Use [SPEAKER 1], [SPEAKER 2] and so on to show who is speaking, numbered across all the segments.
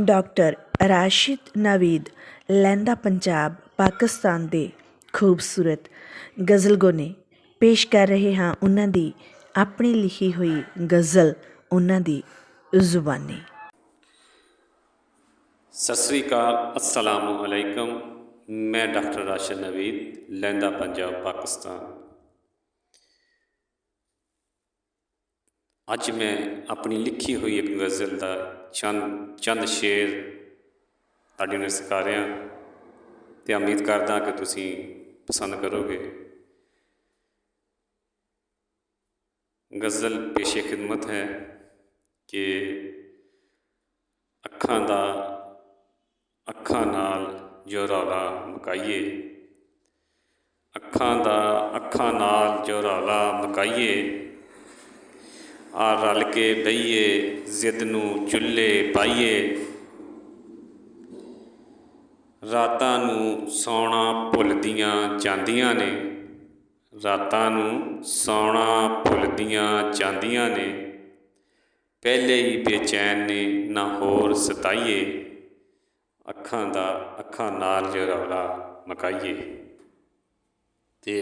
[SPEAKER 1] Doctor Rashid Naveed लैंदा पंजाब पाकिस्तान दे खूबसूरत गज़लगोने पेश कर रहे हाँ उन्हां दी अपनी लिखी हुई गज़ल उन्हां दी ज़ुबानी।
[SPEAKER 2] सत श्री अकाल, अस्सलामु अलैकुम। मैं डॉक्टर राशिद नवीद लैंदा पंजाब पाकिस्तान। अज मैं अपनी लिखी हुई एक गज़ल का चंद शेर तुहाडे नाल सिखा रहा तो उम्मीद करदा कि तुसीं पसंद करोगे। गज़ल पेशे खिदमत है कि अखां नाल जो रौला मुकाइए, अखां नाल जो रौला मुकाइए, आ रल के बहिए जिद नूं चुल्हे पाइए, रातां नूं सौना भुलदियां जांदियां ने, रातां नूं सौना भुलदियां जांदियां ने, पहले ही बेचैन ने ना होर सताइए, अखां नाल जो रौला मुकाइए। ते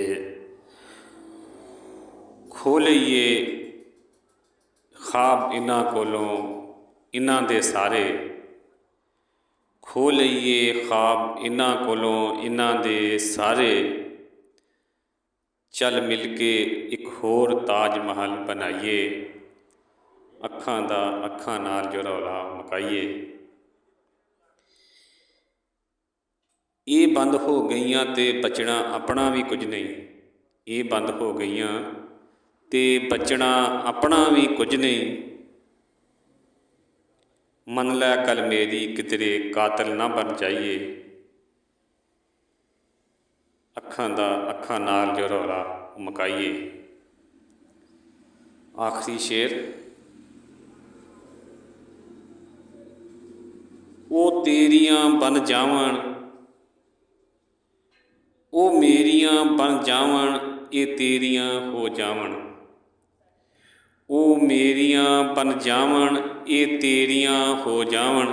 [SPEAKER 2] खो लईए ख्वाब इन्हां कोलों इन्हां दे सारे, खो लईए ख्वाब इन्हां कोलों इन्हां दे सारे, चल मिल के एक होर ताज महल बनाइए, अखां नाल जो रौला मुकाइए। ये बंद हो गईयां ते बचना अपना भी कुछ नहीं, ये बंद हो गईयां ते बचना अपना भी कुछ नहीं, मन लै कल मेरी कितरे कातल ना बन जाइए, अखां नाल जो रौला मुकाइए। आखिरी शेर, वो तेरियां बन जावन, वो मेरियां बन जावन, ये तेरियां हो जावन, वो मेरियां बन जावन, ये तेरियां हो जावन,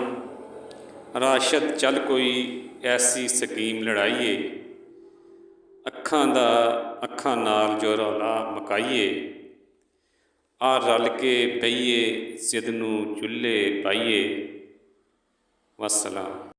[SPEAKER 2] राशिद चल कोई ऐसी स्कीम लड़ाइए, अखां नाल जो रौला मुकाइए, आ रल के बहिए जिद नूं चुल्हे पाइए। वस्सलाम।